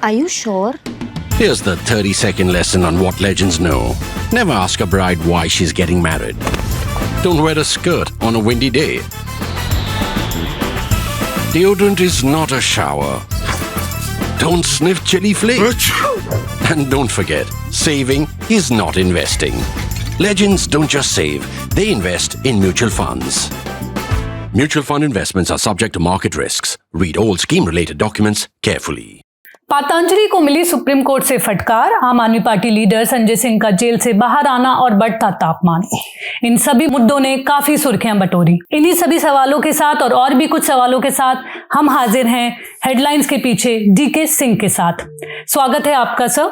Are you sure? Here's the 30-second lesson on what legends know. Never ask a bride why she's getting married. Don't wear a skirt on a windy day. Deodorant is not a shower. Don't sniff chili flakes. And don't forget, saving is not investing. Legends don't just save, they invest in mutual funds. Mutual fund investments are subject to market risks. Read all scheme-related documents carefully. Patanjali को मिली supreme court से फटकार, आम आदमी party leader Sanjay Singh का jail से बाहर आना और बढ़ता तापमान, इन सभी मुद्दों ने काफी सुर्खियां बटोरी। इन्हीं सभी सवालों के साथ और भी कुछ सवालों के साथ हम हाजिर हैं हेडलाइंस के पीछे डीके सिंह के साथ। स्वागत है आपका सर।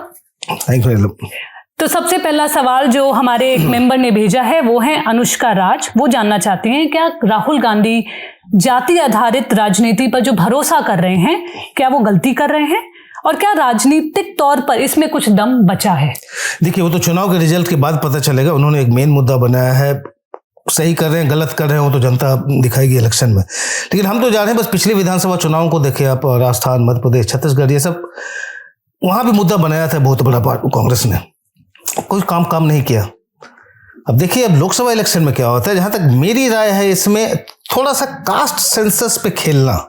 Thank you. तो सबसे पहला सवाल जो हमारे एक मेंबर ने भेजा है वो है अनुष्का राज। वो जानना चाहते हैं क्या राहुल गांधी जाति आधारित राजनीति पर जो भरोसा कर रहे हैं, क्या वो गलती कर रहे हैं और क्या राजनीतिक तौर पर इसमें कुछ दम बचा है? देखिए, वो तो चुनाव के रिजल्ट के बाद पता चलेगा। उन्होंने एक मेन मुद्दा बनाया है, सही कर रहे हैं गलत कर रहे हैं वो तो जनता दिखाएगी इलेक्शन में। लेकिन हम तो जा रहे हैं, बस पिछले विधानसभा चुनाव को देखिए आप, राजस्थान, मध्य प्रदेश, छत्तीसगढ़, ये सब वहां भी मुद्दा बनाया था बहुत बड़ा। कांग्रेस ने कोई काम नहीं किया। अब देखिए अब लोकसभा इलेक्शन में क्या होता है। जहां तक मेरी राय है, इसमें थोड़ा सा कास्ट सेंसस पे खेलना,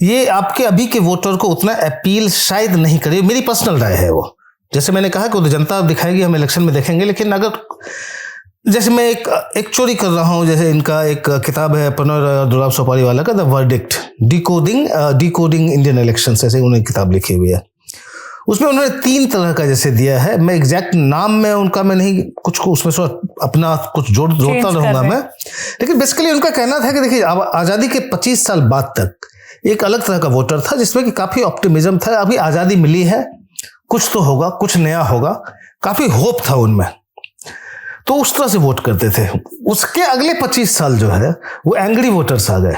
ये आपके अभी के वोटर को उतना अपील शायद नहीं करे। मेरी पर्सनल राय है वो। जैसे मैंने कहा कि वो जनता दिखाएगी, हम इलेक्शन में देखेंगे। लेकिन अगर जैसे मैं एक चोरी कर रहा हूं, जैसे इनका एक किताब है प्रणव दुर्राव सोपारी वाला का, the verdict, decoding Indian elections, ऐसे उन्होंने किताब लिखी हुई है। उसमें उन्होंने 3 तरह का जैसे दिया है। मैं एग्जैक्ट नाम में उनका मैं नहीं कुछ को उसमें अपना कुछ जोड़ता रहूंगा मैं। लेकिन बेसिकली उनका कहना था कि देखिए आज़ादी के 25 साल बाद तक एक अलग तरह का वोटर था जिसमें कि काफी ऑप्टिमिज्म था। अभी आज़ादी मिली है, कुछ तो होगा, कुछ नया होगा, काफी होप था उनमें, तो उस तरह से वोट करते थे। उसके अगले 25 साल जो है वो एंग्री वोटर्स आ गए,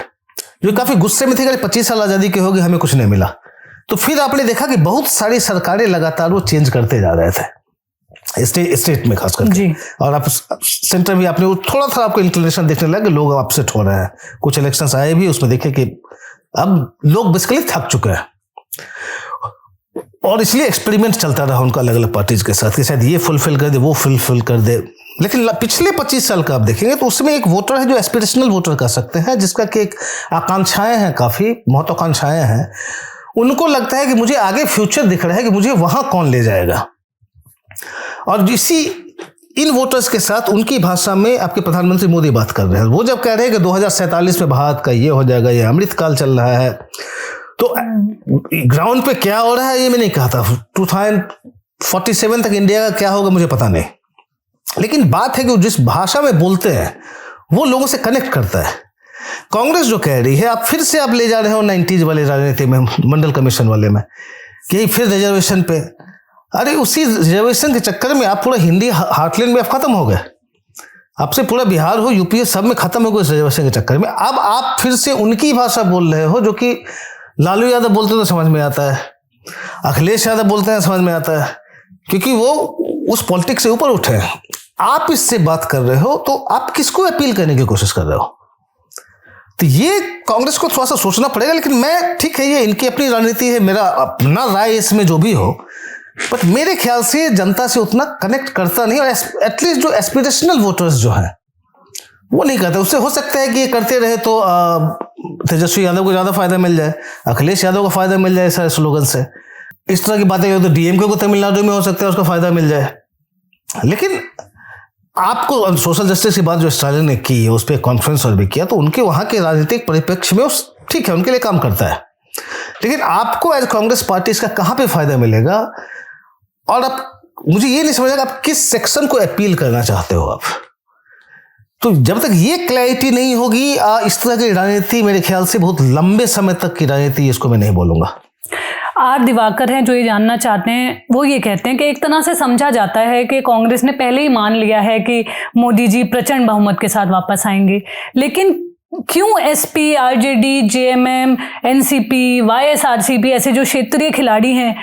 जो काफी गुस्से में थे कि 25 साल आज़ादी के हो गए, हमें कुछ नहीं मिला। तो फिर आपने देखा कि बहुत सारी सरकारें लगातार वो चेंज करते जा रहे थे, स्टेट में खास करके। और आप सेंटर भी आपने थोड़ा थोड़ा आपको इंक्लिनेशन देखने लगे, लोग अपसेट हो रहे हैं। कुछ इलेक्शंस आए भी, उसमें देखे कि अब लोग बेसिकली थक चुके हैं और इसलिए एक्सपेरिमेंट चलता रहा उनका अलग अलग पार्टीज के साथ कि शायद ये फुलफिल कर दे, वो फुलफिल कर दे। लेकिन पिछले 25 साल का आप देखेंगे तो उसमें एक वोटर है जो एस्पिरेशनल वोटर कह सकते हैं, जिसका कि एक आकांक्षाएं हैं, काफी महत्वाकांक्षाएं हैं। उनको लगता है कि मुझे आगे फ्यूचर दिख रहा है कि मुझे वहां कौन ले जाएगा। और इन वोटर्स के साथ उनकी भाषा में आपके प्रधानमंत्री मोदी बात कर रहे हैं। वो जब कह रहे हैं कि 2047 में भारत का ये हो जाएगा, ये अमृत काल चल रहा है, तो ग्राउंड पे क्या हो रहा है ये मैं नहीं कहता। 2047 तक इंडिया का क्या होगा मुझे पता नहीं। लेकिन बात है कि जिस भाषा में बोलते हैं वो लोगों से कनेक्ट करता है। कांग्रेस जो कह रही है, आप फिर से आप ले जा रहे हो 90s वाले राजनीति में, मंडल कमीशन वाले में, कि फिर रिजर्वेशन पे। अरे उसी रिजर्वेशन के चक्कर में आप पूरा हिंदी हार्टलैंड में आप खत्म हो गए। आपसे पूरा बिहार हो, यूपी सब में खत्म हो गए इस रिजर्वेशन के चक्कर में। अब आप फिर से उनकी भाषा बोल रहे हो, जो कि लालू यादव बोलते तो समझ में आता है, अखिलेश यादव बोलते हैं समझ में आता है, क्योंकि वो उस पॉलिटिक्स से ऊपर उठे हैं। आप इससे बात कर रहे हो तो आप किसको अपील करने की कोशिश कर रहे हो? तो ये कांग्रेस को थोड़ा सा सोचना पड़ेगा। लेकिन मैं, ठीक है, ये इनकी अपनी राजनीति है, मेरा अपना राय इसमें जो भी हो, बट मेरे ख्याल से जनता से उतना कनेक्ट करता नहीं। और एटलीस्ट जो एस्पिरेशनल वोटर्स जो हैं वो नहीं करते। उससे हो सकता है कि ये करते रहे तो तेजस्वी यादव को ज्यादा फायदा मिल जाए, अखिलेश यादव को फायदा मिल जाए सारे स्लोगन से। इस तरह की बातें हो तो डीएमके को तमिलनाडु में हो सकता है उसका फायदा मिल जाए। लेकिन आपको सोशल जस्टिस की बात जो स्टालिन ने की, उस पर कॉन्फ्रेंस और भी किया, तो उनके वहां के राजनीतिक परिप्रेक्ष्य में ठीक है, उनके लिए काम करता है। लेकिन आपको एज कांग्रेस पार्टी इसका कहां पे फायदा मिलेगा? और अब मुझे ये नहीं समझ आएगा आप किस सेक्शन को अपील करना चाहते हो आप। तो जब तक ये क्लैरिटी नहीं होगी, इस तरह की राजनीति मेरे ख्याल से बहुत लंबे समय तक की राजनीति, इसको मैं नहीं बोलूंगा। आर दिवाकर हैं जो ये जानना चाहते हैं। वो ये कहते हैं कि एक तरह से समझा जाता है कि कांग्रेस ने पहले ही मान लिया है कि मोदी जी प्रचंड बहुमत के साथ वापस आएंगे, लेकिन क्यों SP, RJD, JMM, NCP, YSRCP ऐसे जो क्षेत्रीय खिलाड़ी हैं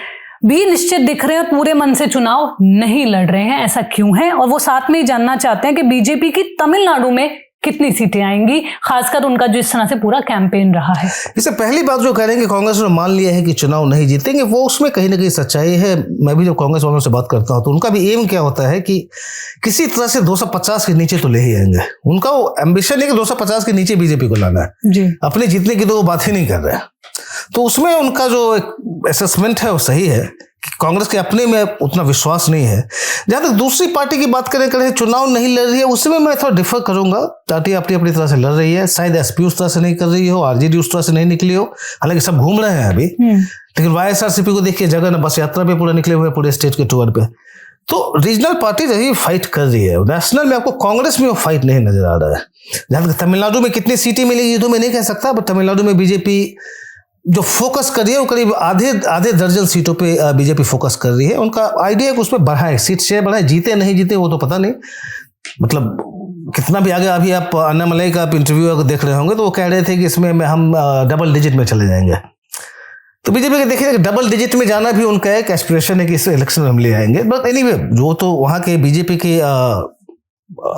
भी निश्चित दिख रहे हैं और पूरे मन से चुनाव नहीं लड़ रहे हैं? ऐसा क्यों है? और वो साथ में ही जानना चाहते हैं कि बीजेपी की तमिलनाडु में कितनी सीटें आएंगी, खासकर उनका जो इस तरह से पूरा कैंपेन रहा है। इससे पहली बात जो कह रहे हैं कि कांग्रेस ने मान लिया है कि चुनाव नहीं जीतेंगे, वो उसमें कहीं ना कहीं सच्चाई है। मैं भी जब कांग्रेस वालों से बात करता हूं तो उनका भी एम क्या होता है कि किसी तरह से 250 के नीचे तो ले ही आएंगे। उनका वो एम्बिशन है कि 250 के नीचे बीजेपी को लाना है जी। अपने जीतने की तो वो बात ही नहीं कर रहे हैं। तो उसमें उनका जो असेसमेंट है वो सही है कि कांग्रेस के अपने में उतना विश्वास नहीं है। जहां तक दूसरी पार्टी की बात करें चुनाव नहीं लड़ रही है, उसमें मैं थोड़ा डिफर करूंगा। पार्टी अपनी अपनी तरह से लड़ रही है, शायद एसपी उस तरह से नहीं कर रही हो, आरजेडी उस तरह से नहीं निकली हो, हालांकि सब घूम रहे हैं अभी। लेकिन वाईएसआरसीपी को देखिए, जगह बस यात्रा पे पूरा निकले हुए पूरे स्टेट के टूर पे। तो रीजनल पार्टी रही फाइट कर रही है, नेशनल में आपको कांग्रेस में वो फाइट नहीं नजर आ रहा है। जहां तक तमिलनाडु में कितनी सीटें मिलेगी तो मैं नहीं कह सकता, बट तमिलनाडु में बीजेपी जो फोकस कर रही है वो करीब आधे दर्जन सीटों पे बीजेपी फोकस कर रही है। उनका आइडिया है कि उसमें बढ़ाए, सीट शेयर बढ़ाए, जीते नहीं जीते वो तो पता नहीं, मतलब कितना भी आगे। अभी आप अन्नामलाई का आप इंटरव्यू अगर देख रहे होंगे तो वो कह रहे थे कि इसमें हम डबल डिजिट में चले जाएंगे। तो बीजेपी के देखिए डबल डिजिट में जाना भी उनका एक एस्पिरेशन है कि इस इलेक्शन में हम ले आएंगे। बट एनीवे, जो तो वहाँ के बीजेपी के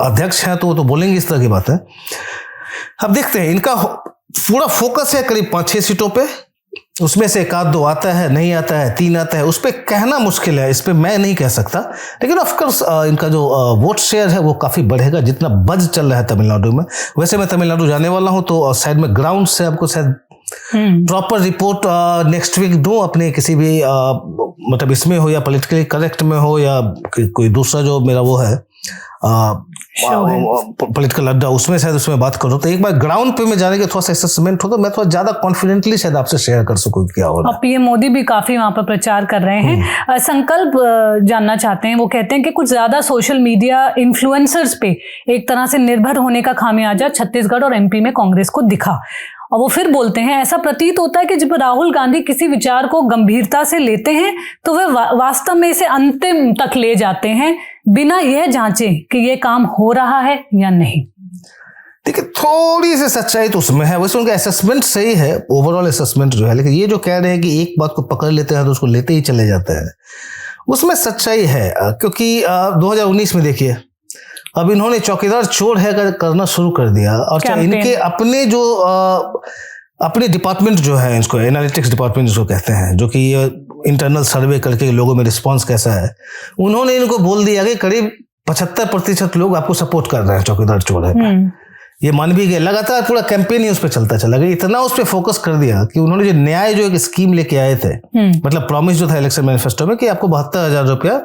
अध्यक्ष हैं तो वो तो बोलेंगे इस तरह की बात है। अब देखते हैं, इनका पूरा फोकस है करीब 5-6 सीटों पे, उसमें से 1-2 आता है, नहीं आता है, 3 आता है, उस पर कहना मुश्किल है, इस पर मैं नहीं कह सकता। लेकिन ऑफकोर्स इनका जो वोट शेयर है वो काफ़ी बढ़ेगा, जितना बज चल रहा है तमिलनाडु में। वैसे मैं तमिलनाडु जाने वाला हूँ तो साइड में ग्राउंड से आपको शायद प्रॉपर रिपोर्ट नेक्स्ट वीक दूं, अपने किसी भी मतलब इसमें हो या पॉलिटिकली करेक्ट में हो या कोई दूसरा जो मेरा वो है पॉलिटिकल अड्डा, उसमें शायद उसमें बात करूं। तो एक बार ग्राउंड पे में जाने के थोड़ा सा असेसमेंट हो तो मैं थोड़ा ज्यादा कॉन्फिडेंटली शायद आपसे शेयर कर सकूं क्या हो रहा है। पीएम मोदी भी काफी वहां पर प्रचार कर रहे हैं। संकल्प जानना चाहते हैं, वो कहते हैं कि कुछ ज्यादा सोशल मीडिया इन्फ्लुएंसर्स पे एक तरह से निर्भर होने का खामियाजा छत्तीसगढ़ और एमपी में कांग्रेस को दिखा। और वो फिर बोलते हैं, ऐसा प्रतीत होता है कि जब राहुल गांधी किसी विचार को गंभीरता से लेते हैं तो वे वास्तव में इसे अंतिम तक ले जाते हैं, बिना यह जांचे कि ये काम हो रहा है या नहीं। देखिए, थोड़ी सी सच्चाई तो उसमें है। वैसे उनका असेसमेंट सही है, ओवरऑल असेसमेंट जो है, लेकिन ये जो कह रहे हैं कि एक बात को पकड़ लेते हैं तो उसको लेते ही चले जाते हैं, उसमें सच्चाई है। क्योंकि 2019 में देखिए, अब इन्होंने चौकीदार चोर है करना शुरू कर दिया, और इनके अपने जो अपने डिपार्टमेंट जो है, इसको एनालिटिक्स डिपार्टमेंट जिसको कहते हैं, जो कि इंटरनल सर्वे करके लोगों में रिस्पांस कैसा है, उन्होंने इनको बोल दिया कि करीब 75% लोग आपको सपोर्ट कर रहे हैं चौकीदार चोर है। ये मान भी गए, लगातार पूरा कैंपेन ही उस पर चलता चला गया। इतना उस पर फोकस कर दिया कि उन्होंने जो न्याय जो एक स्कीम लेके आए थे, मतलब प्रॉमिस जो था इलेक्शन मैनिफेस्टो में कि आपको 72,000 रुपया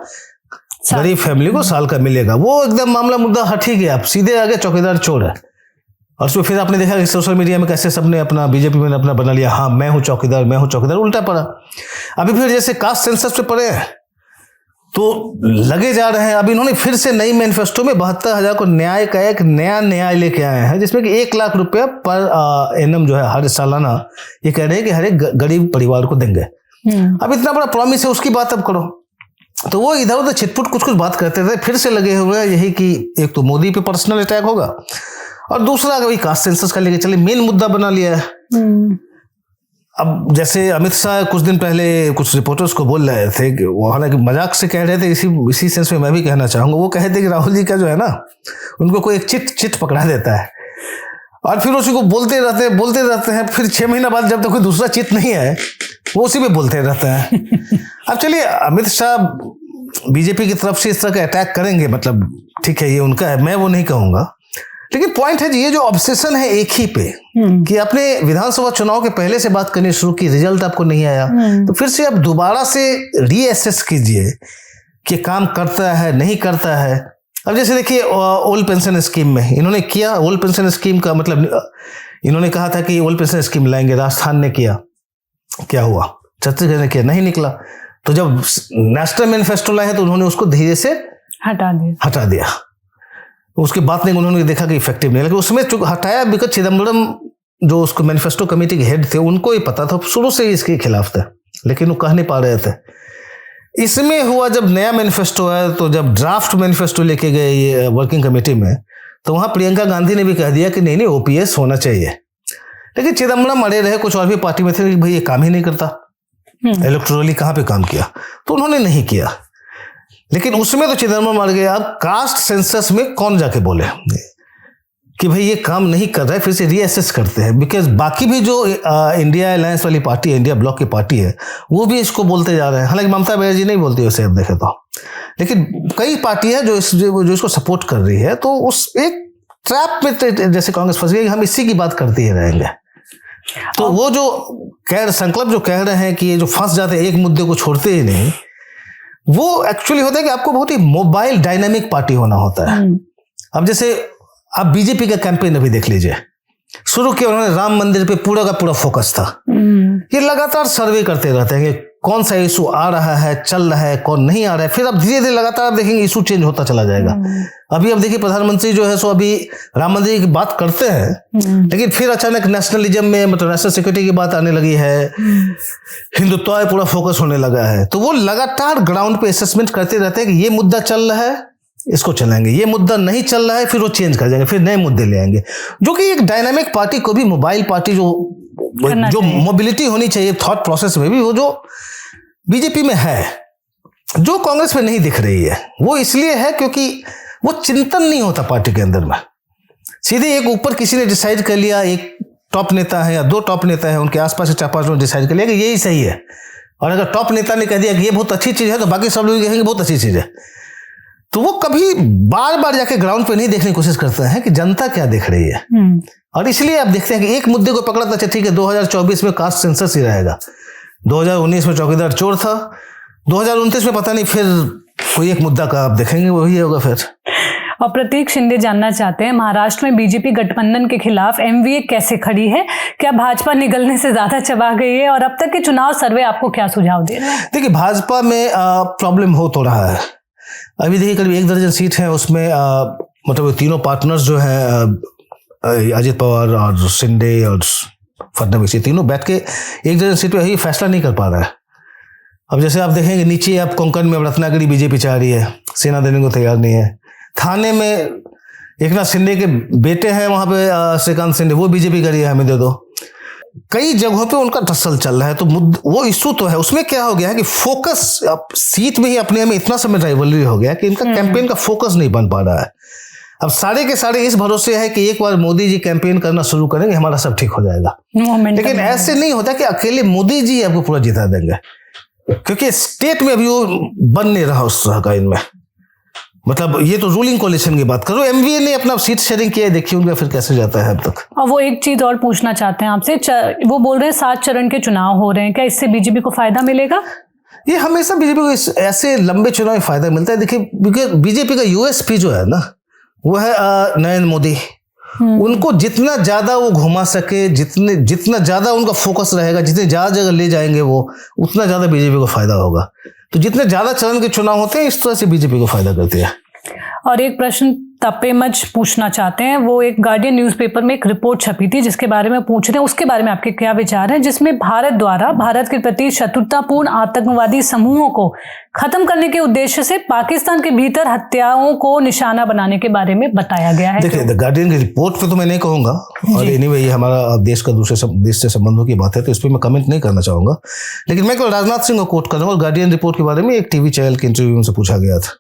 गरीब फैमिली को साल का मिलेगा, वो एकदम मामला मुद्दा हट ही गया, सीधे आगे चौकीदार चोर है। और उसमें फिर आपने देखा कि सोशल मीडिया में कैसे सबने अपना बीजेपी में अपना बना लिया, हाँ मैं हूं चौकीदार, मैं हूं चौकीदार, उल्टा पड़ा। अभी फिर जैसे कास्ट सेंसस पे पड़े हैं तो लगे जा रहे हैं। अब इन्होंने फिर से नई मैनिफेस्टो में 72,000 को न्याय का एक नया न्याय लेके आए हैं, जिसमें कि 1 लाख रुपया पर एनम जो है हर सालाना, ये कह रहे हैं कि हर एक गरीब परिवार को देंगे। अब इतना बड़ा प्रॉमिस है, उसकी बात अब करो। तो वो इधर उधर छिटपुट कुछ बात करते थे, फिर से लगे हुए हैं यही कि एक तो मोदी पे पर्सनल अटैक होगा, और दूसरा वही कास्ट सेंसस का लेके चले, मेन मुद्दा बना लिया है। अब जैसे अमित शाह कुछ दिन पहले कुछ रिपोर्टर्स को बोल रहे थे कि वो हालांकि मजाक से कह रहे थे, इसी सेंस में मैं भी कहना चाहूंगा, वो कहते थे कि राहुल जी का जो है ना, उनको कोई एक चिट पकड़ा देता है और फिर उसी को बोलते रहते हैं, फिर 6 महीना बाद जब तक कोई दूसरा चिट नहीं है वो उसी पे बोलते रहते हैं। अब चलिए, अमित शाह बीजेपी की तरफ से इस तरह का अटैक करेंगे, मतलब ठीक है, ये उनका है, मैं वो नहीं कहूंगा। लेकिन पॉइंट है जी, ये जो ऑब्सेशन है एक ही पे कि आपने विधानसभा चुनाव के पहले से बात करनी शुरू की, रिजल्ट आपको नहीं आया, तो फिर से आप दोबारा से रीअसेस कीजिए कि काम करता है नहीं करता है। अब जैसे देखिए, ओल्ड पेंशन स्कीम में इन्होंने किया, ओल्ड पेंशन स्कीम का मतलब इन्होंने कहा था कि ओल्ड पेंशन स्कीम लाएंगे, राजस्थान ने किया, क्या हुआ? छत्तीसगढ़ ने किया, नहीं निकला। तो जब नेशनल मैनिफेस्टो लाए तो उन्होंने उसको धीरे से हटा दिया। उसकी बात नहीं, उन्होंने देखा कि इफेक्टिव नहीं, लेकिन उसमें हटाया बिकॉज चिदम्बरम जो उसको मैनिफेस्टो कमेटी के हेड थे, उनको ही पता था, शुरू से ही इसके खिलाफ थे, लेकिन वो कह नहीं पा रहे थे। इसमें हुआ जब नया मैनिफेस्टो आया, तो जब ड्राफ्ट मैनिफेस्टो लेके गए ये वर्किंग कमेटी में, तो वहां प्रियंका गांधी ने भी कह दिया कि नहीं ओपीएस होना चाहिए। लेकिन चिदम्बरम अड़े रहे, कुछ और भी पार्टी में थे कि भाई ये काम ही नहीं करता, इलेक्टोरली कहाँ पे काम किया, तो उन्होंने नहीं किया। लेकिन उसमें तो चिदम्बरम अड़ गए। अब कास्ट सेंसस में कौन जाके बोले, कि भाई ये काम नहीं कर रहा है, फिर से रीअसेस करते हैं। बिकॉज बाकी भी जो इंडिया अलायंस वाली पार्टी है, इंडिया ब्लॉक की पार्टी है, वो भी इसको बोलते जा रहे हैं। हालांकि ममता बनर्जी नहीं बोलती वैसे अब देखे तो, लेकिन कई पार्टी है जो इसको सपोर्ट कर रही है। तो उस एक ट्रैप में जैसे कांग्रेस फंस गई, हम इसी की बात करते ही रहेंगे। तो वो जो संकल्प जो कह रहे हैं कि ये जो फंस जाते हैं, एक मुद्दे को छोड़ते ही नहीं, वो एक्चुअली होता है कि आपको बहुत ही मोबाइल डायनामिक पार्टी होना होता है। अब जैसे आप बीजेपी का कैंपेन अभी देख लीजिए, शुरू किया उन्होंने राम मंदिर पे पूरा का पूरा फोकस था। ये लगातार सर्वे करते रहते हैं कि कौन सा इशू आ रहा है, चल रहा है, कौन नहीं आ रहा है। फिर अब धीरे धीरे लगातार आप देखेंगे इशू चेंज होता चला जाएगा। अभी अब देखिए प्रधानमंत्री जो है सो अभी राम मंदिर की बात करते हैं, लेकिन फिर अचानक नेशनलिज्म में, मतलब नेशनल सिक्योरिटी की बात आने लगी है, हिंदुत्व पे पूरा फोकस होने लगा है। तो वो लगातार ग्राउंड पे असेसमेंट करते रहते हैं कि ये मुद्दा चल रहा है, इसको चलाएंगे, ये मुद्दा नहीं चल रहा है, फिर वो चेंज कर जाएंगे, फिर नए मुद्दे ले आएंगे। जो कि एक डायनामिक पार्टी को भी, मोबाइल पार्टी जो मोबिलिटी होनी चाहिए थॉट प्रोसेस में भी, वो जो बीजेपी में है, जो कांग्रेस में नहीं दिख रही है। वो इसलिए है क्योंकि वो चिंतन नहीं होता पार्टी के अंदर में। सीधे एक ऊपर किसी ने डिसाइड कर लिया, एक टॉप नेता है या दो टॉप नेता है, उनके आसपास से 4-5 लोग डिसाइड कर लिया कि यही सही है। और अगर टॉप नेता ने कह दिया कि ये बहुत अच्छी चीज है, तो बाकी सब लोग कहेंगे बहुत अच्छी चीज है। तो वो कभी बार बार जाके ग्राउंड पे नहीं देखने की कोशिश करते हैं कि जनता क्या देख रही है। और इसलिए आप देखते हैं कि एक मुद्दे को पकड़ा था, अच्छा ठीक है 2024 में कास्ट सेंसस ही रहेगा, 2019 में चौकीदार चोर था, 2029 में पता नहीं फिर कोई एक मुद्दा का आप देखेंगे वही होगा फिर। और प्रतीक शिंदे जानना चाहते हैं, महाराष्ट्र में बीजेपी गठबंधन के खिलाफ एमवीए कैसे खड़ी है? क्या भाजपा निगलने से ज्यादा चबा गई है? और अब तक के चुनाव सर्वे आपको क्या सुझाव दे रहे हैं? देखिए भाजपा में प्रॉब्लम हो तो रहा है। अभी देखिए करीब 1 दर्जन सीट है उसमें, मतलब तीनों पार्टनर्स जो हैं, अजित पवार और शिंदे और फडणवीस, ये तीनों बैठ के 1 दर्जन सीट पे यही फैसला नहीं कर पा रहा है। अब जैसे आप देखेंगे नीचे आप कोंकण में रत्नागिरी बीजेपी चाह रही है, सेना देने को तैयार नहीं है। थाने में एकनाथ शिंदे के बेटे हैं वहां पे श्रीकांत शिंदे, वो बीजेपी करी है, हमें दे दो। कई जगहों पे उनका टसल चल रहा है। तो वो इशू तो है, उसमें क्या हो गया है कि फोकस सीट में ही अपने में इतना समय राइवलरी हो गया कि इनका कैंपेन का फोकस नहीं बन पा रहा है। अब सारे के सारे इस भरोसे है कि एक बार मोदी जी कैंपेन करना शुरू करेंगे, हमारा सब ठीक हो जाएगा। लेकिन ऐसे नहीं होता कि अकेले मोदी जी आपको पूरा जिता देंगे, क्योंकि स्टेट में अभी वो बन नहीं रहा उस तरह का इनमें। मतलब ये तो रूलिंग कोalition की बात करो, एमवीए ने अपना सीट शेयरिंग किया है, देखिए उनका फिर कैसे जाता है अब तक। और वो एक चीज और पूछना चाहते हैं आपसे, वो बोल रहे हैं 7 चरण के चुनाव हो रहे हैं, क्या इससे बीजेपी को फायदा मिलेगा? ये हमेशा बीजेपी को ऐसे लंबे चुनाव में फायदा मिलता है। देखिए बीजेपी का यूएसपी जो है ना, वो है नरेंद्र मोदी। उनको जितना ज्यादा वो घुमा सके, जितना ज्यादा उनका फोकस रहेगा, जितने ज्यादा जगह ले जाएंगे वो, उतना ज्यादा बीजेपी को फायदा होगा। तो जितने ज्यादा चरण के चुनाव होते हैं, इस तरह से बीजेपी को फायदा करती है। और एक प्रश्न तपेमच पूछना चाहते हैं, वो एक गार्डियन न्यूज़पेपर में एक रिपोर्ट छपी थी जिसके बारे में पूछ रहे हैं, उसके बारे में आपके क्या विचार हैं? जिसमें भारत द्वारा भारत के प्रति शत्रुतापूर्ण आतंकवादी समूहों को खत्म करने के उद्देश्य से पाकिस्तान के भीतर हत्याओं को निशाना बनाने के बारे में बताया गया है। देखिए गार्डियन की रिपोर्ट पे तो मैं नहीं कहूंगा, और एनीवे ये हमारा देश का दूसरे देश से संबंधों की बात है, तो इस पर मैं कमेंट नहीं करना चाहूंगा। लेकिन मैं केवल राजनाथ सिंह को कोट कर रहा हूँ। गार्डियन रिपोर्ट के बारे में एक टीवी चैनल के इंटरव्यू में पूछा गया था,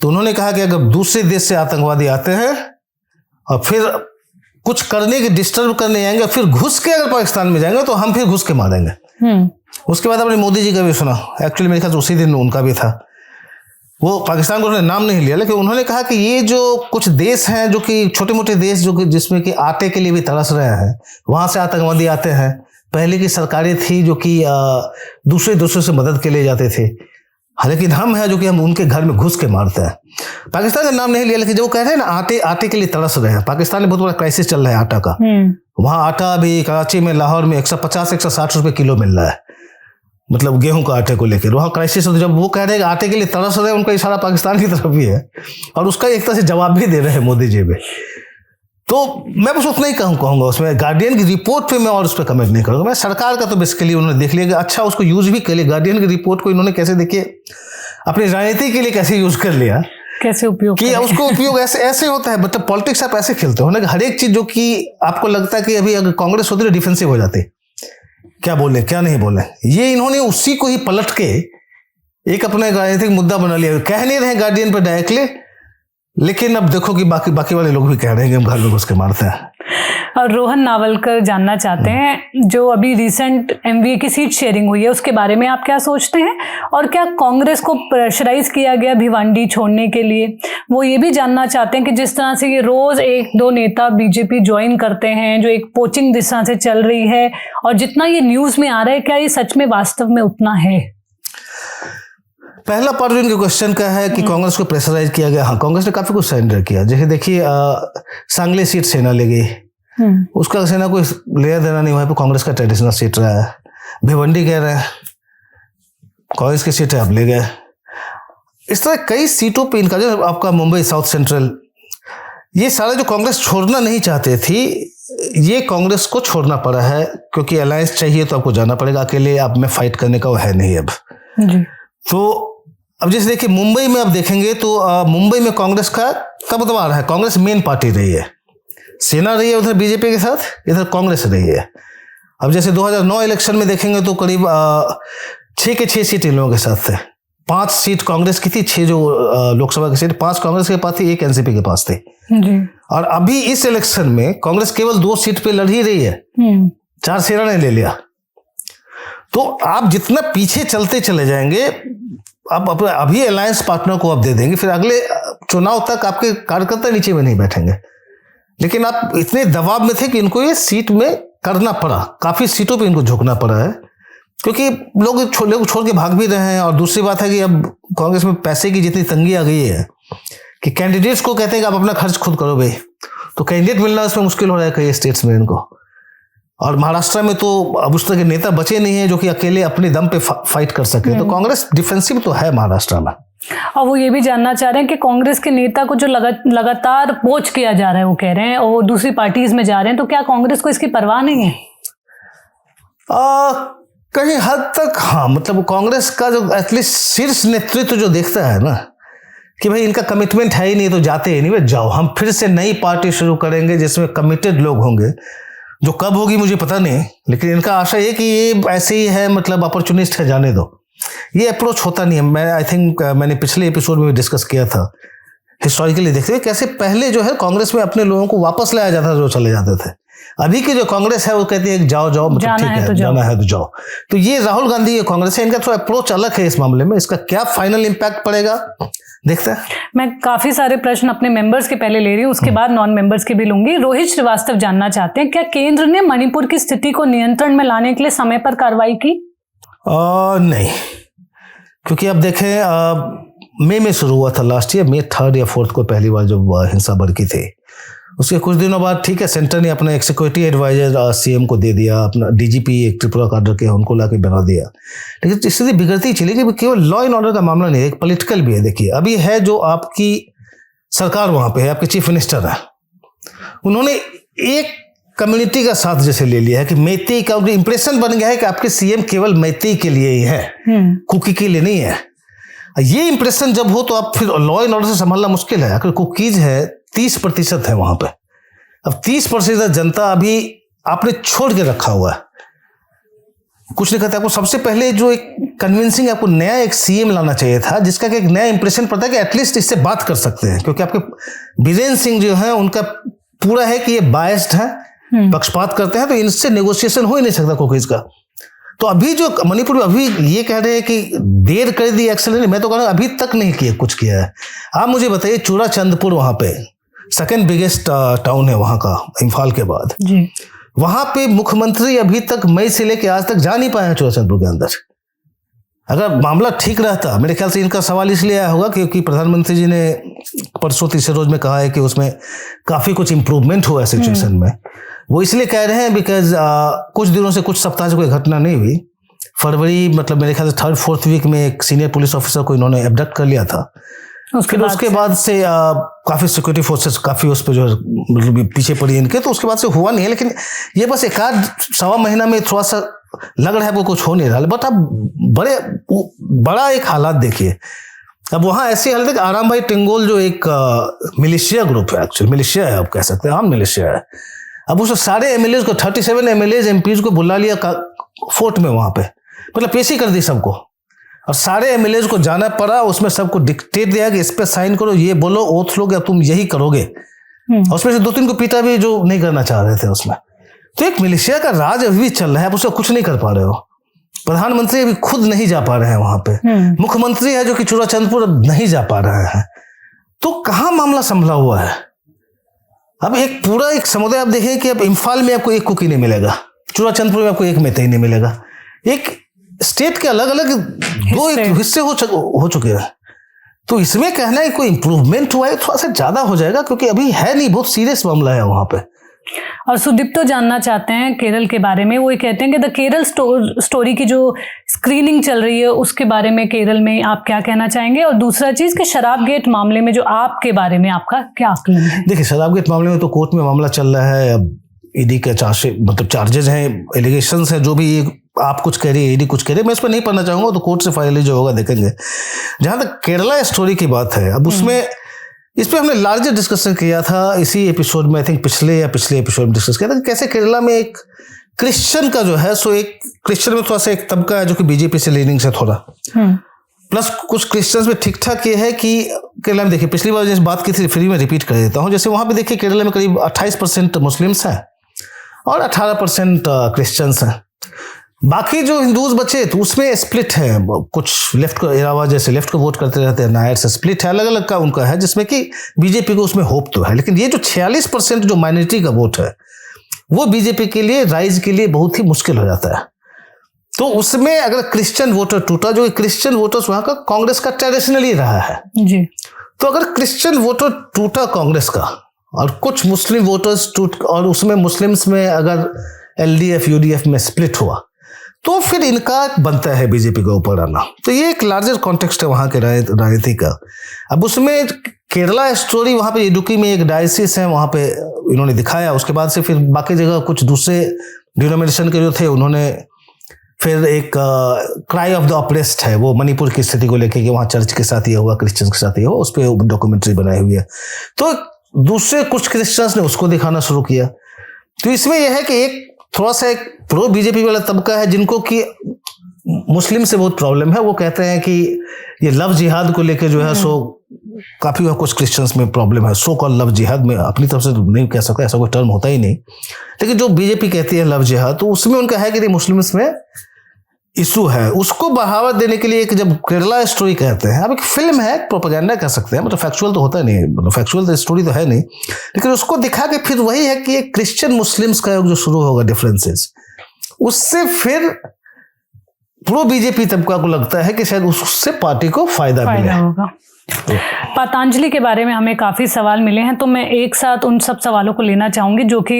तो उन्होंने कहा कि अगर दूसरे देश से आतंकवादी आते हैं और फिर कुछ करने के डिस्टर्ब करने आएंगे, फिर घुस के अगर पाकिस्तान में जाएंगे तो हम फिर घुस के मारेंगे। उसके बाद अपने मोदी जी का भी सुना, एक्चुअली मेरे ख्याल से उसी दिन उनका भी था। वो पाकिस्तान को उन्होंने नाम नहीं लिया, लेकिन उन्होंने कहा कि ये जो कुछ देश हैं, जो कि छोटे मोटे देश, जो कि जिसमें कि आटे के लिए भी तरस रहे हैं, वहां से आतंकवादी आते हैं। पहले की सरकारें थी जो कि दूसरे से मदद के लिए जाते थे, लेकिन हम हैं जो कि हम उनके घर में घुस के मारते हैं। पाकिस्तान का नाम नहीं लिया, लेकिन जो कह रहे हैं ना आटे के लिए तरस रहे हैं। पाकिस्तान में बहुत बड़ा क्राइसिस चल रहा है आटा का। वहां आटा अभी कराची में, लाहौर में 150-160 रुपए किलो मिल रहा है, मतलब गेहूं का आटे को लेकर वहां क्राइसिस। तो जब वो कह रहे हैं आटे के लिए तरस रहे हैं, उनका इशारा पाकिस्तान की तरफ भी है, और उसका एक तरह से जवाब भी दे रहे हैं मोदी जी भी। तो मैं बस उतना ही कहूंगा उसमें। गार्डियन की रिपोर्ट पे मैं और उस पर कमेंट नहीं करूंगा। मैं सरकार का तो बेसिकली उन्होंने देख लिया कि अच्छा उसको यूज भी कर लिया। गार्डियन की रिपोर्ट को इन्होंने कैसे देखिए अपनी राजनीति के लिए कैसे यूज कर लिया, कैसे उपयोग किया, उसको उपयोग ऐसे होता है। मतलब पॉलिटिक्स आप ऐसे खेलते हो ना, हर एक चीज जो कि आपको लगता है कि अभी अगर कांग्रेस होती तो डिफेंसिव हो जाती, क्या बोले क्या नहीं बोले, ये इन्होंने उसी को ही पलट के एक अपना राजनीतिक मुद्दा बना लिया। कह नहीं रहे गार्डियन पर डायरेक्टली, लेकिन अब देखो कि बाकी वाले लोग भी कह रहे हैं कि हम घर में घुस के मारते हैं। और रोहन नावलकर जानना चाहते हैं, जो अभी रिसेंट एमवीए की सीट शेयरिंग हुई है उसके बारे में आप क्या सोचते हैं, और क्या कांग्रेस को प्रेशराइज किया गया भिवंडी छोड़ने के लिए? वो ये भी जानना चाहते हैं कि जिस तरह से ये रोज 1-2 नेता बीजेपी ज्वाइन करते हैं, जो एक पोचिंग दिशा से चल रही है, और जितना ये न्यूज में आ रहा है, क्या ये सच में वास्तव में उतना है? पहला पार्ट इनके क्वेश्चन का है कि कांग्रेस को प्रेशराइज किया गया। हाँ, कांग्रेस ने काफी कुछ सरेंडर किया। जैसे देखिए, सांगली सीट सेना ले गई, उसका सेना कोई लेना देना नहीं, वहां पे कांग्रेस का ट्रेडिशनल सीट रहा है। भिवंडी कह रहे हैं कांग्रेस की सीट है, अब ले गए। इस तरह कई सीटों पे इनका, जो आपका मुंबई साउथ सेंट्रल, ये सारे जो कांग्रेस छोड़ना नहीं चाहते थी, ये कांग्रेस को छोड़ना पड़ा है, क्योंकि अलायंस चाहिए तो आपको जाना पड़ेगा, अकेले आप में फाइट करने का वो है नहीं अब जी। तो अब जैसे देखिए मुंबई में आप देखेंगे तो मुंबई में कांग्रेस का तबदबार है। कांग्रेस मेन पार्टी रही है, सेना रही है उधर बीजेपी के साथ, इधर कांग्रेस रही है। अब जैसे 2009 इलेक्शन में देखेंगे तो करीब 6 के 6 सीट इन लोगों के साथ थे। 5 सीट कांग्रेस की थी, 6 जो लोकसभा की सीट 5 कांग्रेस के पास थी, 1 एनसीपी के पास थी जी। और अभी इस इलेक्शन में कांग्रेस केवल 2 सीट पे लड़ ही रही है, 4 सेना ने ले लिया। तो आप जितना पीछे चलते चले जाएंगे, आप अभी अलायंस पार्टनर को आप दे देंगे, फिर अगले चुनाव तक आपके कार्यकर्ता नीचे में नहीं बैठेंगे। लेकिन आप इतने दबाव में थे कि इनको ये सीट में करना पड़ा, काफी सीटों पे इनको झुकना पड़ा है, क्योंकि लोग छोड़ के भाग भी रहे हैं। और दूसरी बात है कि अब कांग्रेस में पैसे की जितनी तंगी आ गई है कि कैंडिडेट्स को कहते हैं कि आप अपना खर्च खुद करो भाई, तो कैंडिडेट मिलना उसमें मुश्किल हो रहा है कई स्टेट्स में इनको। और महाराष्ट्र में तो अब उस तरह के नेता बचे नहीं है जो कि अकेले अपने दम पे फाइट कर सके, तो कांग्रेस डिफेंसिव तो है महाराष्ट्र में। और वो ये भी जानना चाह रहे हैं कि कांग्रेस के नेता को जो लगातार पोच किया जा रहा है, वो कह रहे हैं, और वो दूसरी पार्टीज में जा रहे हैं, तो क्या कांग्रेस को इसकी परवाह नहीं है? कहीं हद तक हाँ, मतलब कांग्रेस का जो एटलीस्ट शीर्ष नेतृत्व जो देखता है ना कि भाई इनका कमिटमेंट है ही नहीं, तो जाते ही नहीं, भाई जाओ, हम फिर से नई पार्टी शुरू करेंगे जिसमें कमिटेड लोग होंगे। जो कब होगी मुझे पता नहीं, लेकिन इनका आशा ये कि ये ऐसे ही है, मतलब अपॉर्चुनिस्ट है, जाने दो। ये अप्रोच होता नहीं है। मैं आई थिंक मैंने पिछले एपिसोड में भी डिस्कस किया था, हिस्टोरिकली देखते हुए कैसे पहले जो है कांग्रेस में अपने लोगों को वापस लाया जाता था जो चले जाते थे। अभी की जो कांग्रेस है वो कहती है जाओ जाओ, मतलब ठीक है, जाना है तो जाओ। तो ये राहुल गांधी कांग्रेस है, इनका थोड़ा अप्रोच अलग है इस मामले में। इसका क्या फाइनल इम्पैक्ट पड़ेगा देखते हैं। मैं काफी सारे प्रश्न अपने मेंबर्स के पहले ले रही हूँ, उसके बाद नॉन मेंबर्स के भी लूंगी। रोहित श्रीवास्तव जानना चाहते हैं, क्या केंद्र ने मणिपुर की स्थिति को नियंत्रण में लाने के लिए समय पर कार्रवाई की? नहीं, क्योंकि अब देखें मई में शुरू हुआ था लास्ट ईयर, मई 3 या 4 को पहली बार जब हिंसा भड़की थी। उसके कुछ दिनों बाद ठीक है, सेंटर ने अपना एक सिक्योरिटी एडवाइजर सीएम को दे दिया, अपना डीजीपी एक त्रिपुरा काडर के उनको लाके बना दिया। लेकिन स्थिति बिगड़ती चली गई। केवल लॉ एंड ऑर्डर का मामला नहीं है, एक पॉलिटिकल भी है। देखिए अभी है जो आपकी सरकार वहां पे है, आपके चीफ मिनिस्टर है, उन्होंने एक कम्युनिटी का साथ जैसे ले लिया है कि मैती का इंप्रेशन बन गया है कि आपके सीएम केवल मैती के लिए ही है, कुकी के लिए नहीं है। ये इंप्रेशन जब हो तो आप फिर लॉ एंड ऑर्डर से संभालना मुश्किल है। अगर कुकीज है 30% है वहां पे, अब 30% जनता अभी आपने छोड़ के रखा हुआ है, कुछ नहीं कहता। आपको सबसे पहले जो एक कन्विंसिंग आपको नया एक सीएम लाना चाहिए था, जिसका एक नया इंप्रेशन पड़ता है कि एटलीस्ट इससे बात कर सकते हैं, क्योंकि आपके बीरेन्द्र सिंह जो है उनका पूरा है कि ये बायस्ड है, पक्षपात करते हैं, तो इनसे नेगोशिएशन हो ही नहीं सकता कुकीज का। तो अभी जो मणिपुर में अभी ये कह रहे हैं कि देर कर दी एक्शन, मैं तो कह रहा हूं अभी तक नहीं किया, कुछ किया है। आप मुझे बताइए, चूड़ाचंदपुर वहां पे सेकेंड बिगेस्ट टाउन है वहां का, इम्फाल के बाद जी। वहां पे मुख्यमंत्री अभी तक मई से लेकर आज तक जा नहीं पाए हैं चूड़ाचंदपुर के अंदर। अगर मामला ठीक रहता, मेरे ख्याल से इनका सवाल इसलिए आया होगा क्योंकि प्रधानमंत्री जी ने परसों तीसरे रोज में कहा है कि उसमें काफी कुछ इंप्रूवमेंट हुआ है सिचुएशन में। वो इसलिए कह रहे हैं बिकॉज कुछ दिनों से, कुछ सप्ताह से कोई घटना नहीं हुई। फरवरी मतलब मेरे ख्याल से 3rd-4th वीक में एक सीनियर पुलिस ऑफिसर को इन्होंने एब्डक्ट कर लिया था। उसके बाद से काफी सिक्योरिटी फोर्सेस काफी उस पर जो मतलब पीछे पड़ी इनके, तो उसके बाद से हुआ नहीं है। लेकिन ये बस 1-1.25 महीना में थोड़ा सा लग रहा है वो कुछ हो नहीं रहा। बट अब बड़ा एक हालात देखिए, अब वहां ऐसी हालत है कि आराम भाई टिंगोल जो एक मिलिशिया ग्रुप है, एक्चुअली मिलिशिया है, आप कह सकते हैं, आम मिलिशिया है। अब उस सारे एमएलए को 37 एमएलए एमपीज को बुला लिया फोर्ट में, वहां पे मतलब पेशी कर दी सबको। और सारे एमएलए को जाना पड़ा, उसमें सबको डिक्टेट दिया कि इस पे साइन करो, ये बोलो, ओथ लोगे, तुम यही करोगे। उसमें से 2-3 को पीटा भी जो नहीं करना चाह रहे थे उसमें। तो एक मिलिशिया का राज अभी भी चल रहा है, आप उसका कुछ नहीं कर पा रहे हो। प्रधानमंत्री अभी खुद नहीं जा पा रहे हैं वहां पे, मुख्यमंत्री है जो कि चूड़ाचंदपुर नहीं जा पा रहे हैं। तो कहाँ मामला संभला हुआ है? अब एक पूरा एक समुदाय आप देखें कि अब इम्फाल में आपको एक कुकी नहीं मिलेगा, चूड़ाचंदपुर में आपको एक मेतई नहीं मिलेगा। एक स्टेट के अलग अलग 2 हिस्से हो चुके हैं। तो इसमें कहना है कोई इंप्रूवमेंट हुआ है, थोड़ा सा ज्यादा हो जाएगा, क्योंकि अभी है नहीं, बहुत सीरियस मामला है वहां पे। और सुदीप तो जानना चाहते हैं केरल के बारे में। वो ये कहते हैं कि द केरल स्टोरी की जो स्क्रीनिंग चल रही है उसके बारे में केरल में आप क्या कहना चाहेंगे? और दूसरा चीज कि शराब गेट मामले में जो आपके बारे में आपका क्या आकलन है? देखिए, शराब गेट मामले में तो कोर्ट में मामला चल रहा है। अब ईडी के चार्जेस हैं, एलिगेशंस हैं, जो भी आप कुछ कह रही है, ईडी कुछ कह रही है, मैं इस पर नहीं पढ़ना चाहूंगा, तो कोर्ट से फाइनली जो होगा देखेंगे। जहां तक केरला स्टोरी की बात है, अब उसमें इस पे हमने लार्जर डिस्कशन किया था इसी एपिसोड में, आई थिंक पिछले एपिसोड में डिस्कस किया था कि कैसे केरला में एक क्रिश्चियन का जो है, सो एक क्रिश्चियन में थोड़ा सा एक तबका है जो कि बीजेपी से लीनिंग से थोड़ा, प्लस कुछ क्रिश्चियंस में ठीक ठाक ये है कि केरला में देखिए, पिछली बार जैसे बात की थी, फ्री में रिपीट कर देता हूँ। जैसे वहां पे देखिए केरला में करीब 28% मुस्लिम्स हैं और 18% क्रिश्चियंस हैं। बाकी जो हिंदूज बचे तो उसमें स्प्लिट है, कुछ लेफ्ट को इलावा जैसे लेफ्ट को वोट करते रहते हैं, नायर से स्प्लिट है, अलग अलग का उनका है, जिसमें कि बीजेपी को उसमें होप तो है। लेकिन ये जो 46% जो माइनॉरिटी का वोट है, वो बीजेपी के लिए राइज के लिए बहुत ही मुश्किल हो जाता है। तो उसमें अगर क्रिश्चियन वोटर टूटा, जो क्रिश्चियन वोटर्स वहां का कांग्रेस का ट्रेडिशनली रहा है जी, तो अगर क्रिश्चियन वोटर टूटा कांग्रेस का और कुछ मुस्लिम वोटर्स टूट, और उसमें मुस्लिम्स में अगर एलडीएफ यूडीएफ में स्प्लिट हुआ, तो फिर इनका बनता है बीजेपी के ऊपर आना। तो ये एक लार्जर कॉन्टेक्स्ट है वहां के राजनीति का। अब उसमें केरला स्टोरी, वहां पे इडुक्की में एक डायसिस है, वहां पे इन्होंने दिखाया। उसके बाद से फिर बाकी जगह कुछ दूसरे डिनोमिनेशन के जो थे, उन्होंने फिर एक क्राई ऑफ द ऑप्रेस्ड है, वो मणिपुर की स्थिति को लेकर कि वहां चर्च के साथ ये हुआ, क्रिश्चियंस के साथ ये हुआ, उस पर डॉक्यूमेंट्री बनाई हुई है। तो दूसरे कुछ क्रिश्चियंस ने उसको दिखाना शुरू किया। तो इसमें यह है कि एक थोड़ा सा एक प्रो बीजेपी वाला तबका है जिनको कि मुस्लिम से बहुत प्रॉब्लम है। वो कहते हैं कि ये लव जिहाद को लेकर जो है सो काफी कुछ क्रिश्चियंस में प्रॉब्लम है। सो कॉल लव जिहाद में अपनी तरफ से नहीं कह सकता, ऐसा कोई टर्म होता ही नहीं, लेकिन जो बीजेपी कहती है लव जिहाद, तो उसमें उनका है कि मुस्लिम्स में इशू है। उसको बढ़ावा देने के लिए एक जब केरला स्टोरी कहते हैं, अब एक फिल्म है, प्रोपेगेंडा कह सकते हैं, मतलब फैक्चुअल तो होता नहीं, मतलब फैक्चुअल स्टोरी तो है नहीं, लेकिन उसको दिखा के फिर वही है कि क्रिश्चियन मुस्लिम्स का जो शुरू होगा डिफरेंसेस, उससे फिर प्रो बीजेपी तबका को लगता है कि शायद उससे पार्टी को फायदा मिलेगा। पतंजलि के बारे में हमें काफी सवाल मिले हैं, तो मैं एक साथ उन सब सवालों को लेना चाहूंगी जो कि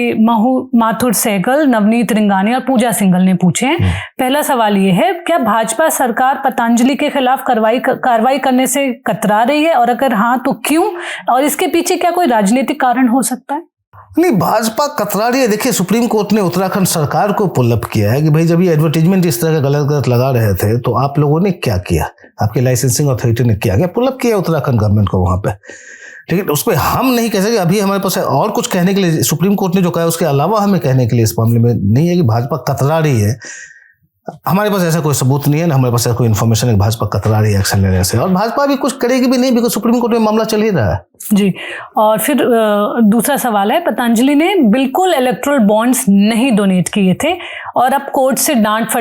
माथुर सहगल, नवनीत रिंगानी और पूजा सिंघल ने पूछे हैं। पहला सवाल ये है, क्या भाजपा सरकार पतंजलि के खिलाफ कार्रवाई करने से कतरा रही है, और अगर हाँ तो क्यों, और इसके पीछे क्या कोई राजनीतिक कारण हो सकता है? नहीं, भाजपा कतरा रही है। देखिए, सुप्रीम कोर्ट ने उत्तराखंड सरकार को पुल अप किया है कि भाई जब ये एडवर्टीजमेंट इस तरह का गलत लगा रहे थे तो आप लोगों ने क्या किया, आपके लाइसेंसिंग अथॉरिटी ने क्या किया, पुल अप किया उत्तराखंड गवर्नमेंट को वहां पे। लेकिन उस पर हम नहीं कह सकते, अभी हमारे पास और कुछ कहने के लिए, सुप्रीम कोर्ट ने जो कहा उसके अलावा हमें कहने के लिए इस मामले में नहीं है कि भाजपा कतरा रही है। हमारे पास ऐसा कोई सबूत नहीं है, ना हमारे पास ऐसा कोई इन्फॉर्मेशन है कि भाजपा कतरा रही है एक्शन लेने से, और भाजपा भी कुछ करेगी भी नहीं, बिकॉज सुप्रीम कोर्ट में मामला चल ही रहा है। जी, और फिर दूसरा सवाल है, पतंजलि ने बिल्कुल इलेक्ट्रल बॉन्ड्स नहीं डोनेट किए थे और अब कोर्ट से डांट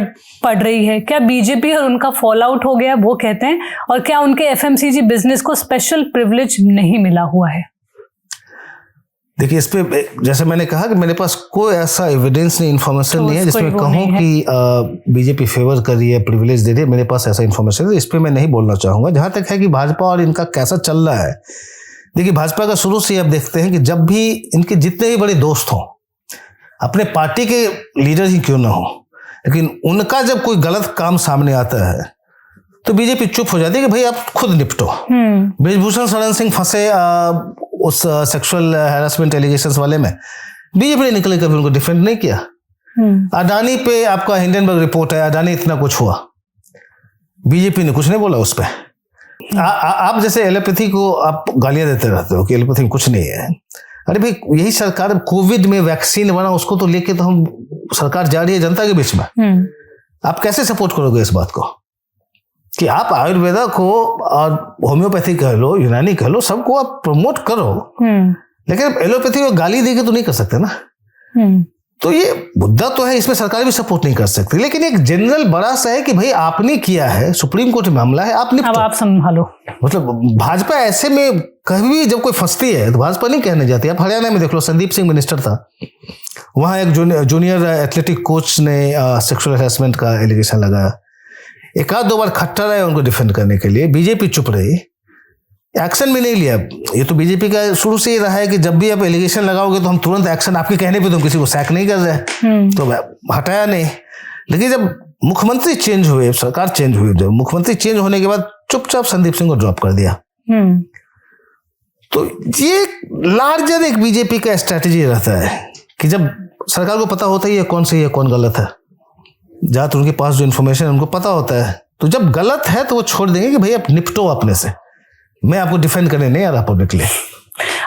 पड़ रही है, क्या बीजेपी और उनका फॉल आउट हो गया, वो कहते हैं, और क्या उनके एफएमसीजी बिजनेस को स्पेशल प्रिविलेज नहीं मिला हुआ है? देखिए, इस पे जैसे मैंने कहा कि मेरे पास कोई ऐसा एविडेंस नहीं, इन्फॉर्मेशन नहीं है जिसमें कहूँ कि बीजेपी फेवर कर रही है, प्रिविलेज दे रही है। मेरे पास ऐसा इन्फॉर्मेशन है, इस पे मैं नहीं बोलना चाहूंगा। जहां तक है कि भाजपा और इनका कैसा चल रहा है, देखिए भाजपा का शुरू से आप देखते हैं कि जब भी इनके जितने भी बड़े दोस्त हों, अपने पार्टी के लीडर ही क्यों ना हो, लेकिन उनका जब कोई गलत काम सामने आता है तो बीजेपी चुप हो जाती है कि भाई आप खुद निपटो। ब्रिजभूषण शरण सिंह फंसे उस सेक्सुअल हैरेसमेंट एलिगेशंस वाले में, बीजेपी ने निकले कभी उनको डिफेंड नहीं किया। अडानी पे आपका हिंडनबर्ग रिपोर्ट है, अडानी इतना कुछ हुआ, बीजेपी ने कुछ नहीं बोला उस पर। आप जैसे एलोपैथी को आप गालियां देते रहते हो कि एलोपैथी में कुछ नहीं है। अरे भाई, यही सरकार कोविड में वैक्सीन बना, उसको तो लेके तो हम सरकार जा रही है जनता के बीच में, आप कैसे सपोर्ट करोगे इस बात को? कि आप आयुर्वेदा को और होम्योपैथी कह लो, यूनानी कह लो, सबको आप प्रमोट करो, लेकिन एलोपैथी को गाली देके तो नहीं कर सकते ना। तो ये मुद्दा तो है, इसमें सरकार भी सपोर्ट नहीं कर सकती, लेकिन एक जनरल बड़ा सा है कि भाई आपने किया है, सुप्रीम कोर्ट में मामला है, आप निपटो, अब आप संभालो। मतलब भाजपा ऐसे में कभी जब कोई फंसती है तो भाजपा नहीं कहने जाती। आप हरियाणा में देख लो, संदीप सिंह मिनिस्टर था, वहां एक जूनियर एथलेटिक कोच ने सेक्सुअल हैरेसमेंट का एलिगेशन लगाया, एक आध दो बार खट्टर आए उनको डिफेंड करने के लिए, बीजेपी चुप रही, एक्शन भी नहीं लिया। ये तो बीजेपी का शुरू से ही रहा है कि जब भी आप एलिगेशन लगाओगे तो हम तुरंत एक्शन, आपके कहने पे तो हम किसी को सैक नहीं कर रहे, तो हटाया नहीं। लेकिन जब मुख्यमंत्री चेंज हुए, सरकार चेंज हुई, जब मुख्यमंत्री चेंज होने के बाद चुपचाप संदीप सिंह को ड्रॉप कर दिया। तो ये लार्जर एक बीजेपी का स्ट्रेटेजी रहता है कि जब सरकार को पता होता है ये कौन सही है कौन गलत है, जहाँ तो उनके पास जो इन्फॉर्मेशन उनको पता होता है, तो जब गलत है तो वो छोड़ देंगे कि भाई आप निपटो अपने से, मैं आपको डिफेंड करने नहीं आ रहा पब्लिक के लिए।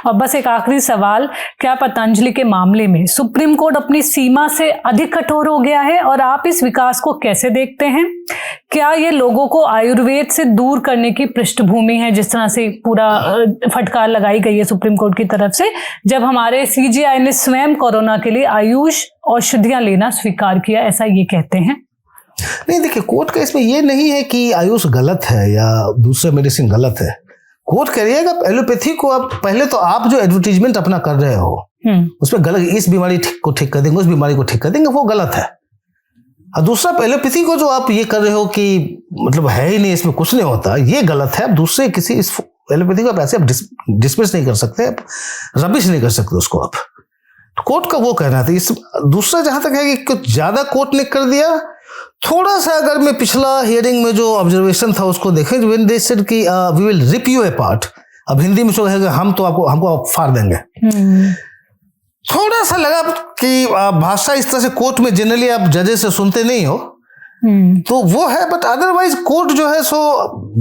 और बस एक आखिरी सवाल, क्या पतंजलि के मामले में सुप्रीम कोर्ट अपनी सीमा से अधिक कठोर हो गया है और आप इस विकास को कैसे देखते हैं? क्या ये लोगों को आयुर्वेद से दूर करने की पृष्ठभूमि है, जिस तरह से पूरा फटकार लगाई गई है सुप्रीम कोर्ट की तरफ से, जब हमारे सीजीआई ने स्वयं कोरोना के लिए आयुष औषधियां लेना स्वीकार किया, ऐसा ये कहते हैं? नहीं, देखिए, कोर्ट का इसमें ये नहीं है कि आयुष गलत है या दूसरे मेडिसिन गलत है। कोर्ट कह रही है कि एलोपैथी को आप पहले तो आप जो एडवर्टीजमेंट अपना कर रहे हो उसमें गलत, इस बीमारी को ठीक कर देंगे, उस बीमारी को ठीक कर देंगे, वो गलत है। और दूसरा, एलोपैथी को जो आप ये कर रहे हो कि मतलब है ही नहीं, इसमें कुछ नहीं होता, ये गलत है। आप दूसरे किसी इस एलोपैथी को आप ऐसे डिसमिस नहीं कर सकते, आप रबिश नहीं कर सकते उसको आप। तो कोर्ट का वो कहना था। इस दूसरा जहां तक है कि कुछ ज्यादा कोर्ट ने कर दिया, थोड़ा सा अगर मैं पिछला हियरिंग में जो ऑब्जर्वेशन था उसको देखें, व्हेन दे सेड कि we will rip you apart, अब हिंदी में जो कहेगा हमको फाड़ देंगे, थोड़ा सा लगा कि भाषा इस तरह से कोर्ट में जनरली आप जजेस से सुनते नहीं हो, तो वो है। बट अदरवाइज कोर्ट जो है सो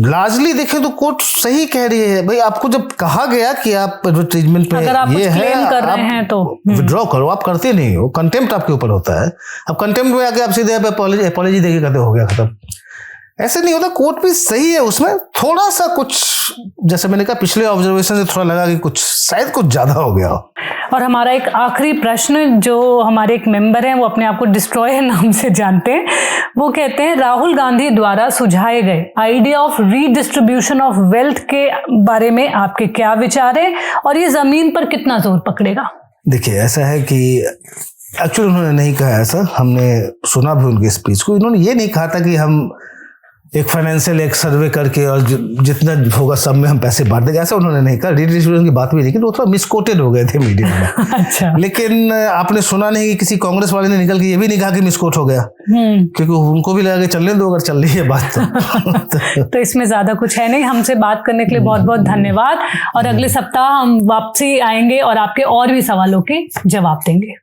लार्जली देखें तो कोर्ट सही कह रही है। भाई, आपको जब कहा गया कि आप एडवर्टाइजमेंट पे ये है, कर रहे हैं तो विड्रॉ करो, आप करते नहीं हो, कंटेम्प्ट आपके ऊपर होता है। अब कंटेम्प्ट में आके आप सीधे अपॉलॉजी देके कहते हो गया खत्म, ऐसे नहीं होता। कोर्ट भी सही है, उसमें थोड़ा सा कुछ, जैसे मैंने कहा, पिछले ऑब्जर्वेशन से थोड़ा लगा कि कुछ शायद कुछ ज्यादा हो गया हो। और हमारा एक आखिरी प्रश्न, जो हमारे एक मेंबर हैं, वो अपने आप को डिस्ट्रॉयर नाम से जानते हैं, वो कहते हैं राहुल गांधी द्वारा सुझाए गए idea of redistribution of wealth के बारे में आपके क्या विचार है और ये जमीन पर कितना जोर पकड़ेगा? देखिए, ऐसा है कि एक्चुअली उन्होंने नहीं कहा ऐसा, हमने सुना भी उनकी स्पीच को। इन्होंने ये नहीं कहा था कि हम एक फाइनेंशियल एक सर्वे करके और जितना होगा सब में हम पैसे बांट देंगे, ऐसा उन्होंने नहीं कहा। रीडिस्ट्रीब्यूशन की बात भी नहीं की, तो वो थोड़ा मिसकोटेड हो गए थे मीडिया में। अच्छा। लेकिन आपने सुना नहीं कि किसी कांग्रेस वाले ने निकल के ये भी नहीं कहा कि मिसकोट हो गया, क्योंकि उनको भी लगा कि चलने दो, अगर चल रही है बात तो इसमें ज्यादा कुछ है नहीं। हमसे बात करने के लिए बहुत बहुत धन्यवाद, और अगले सप्ताह हम वापसी आएंगे और आपके और भी सवालों के जवाब देंगे।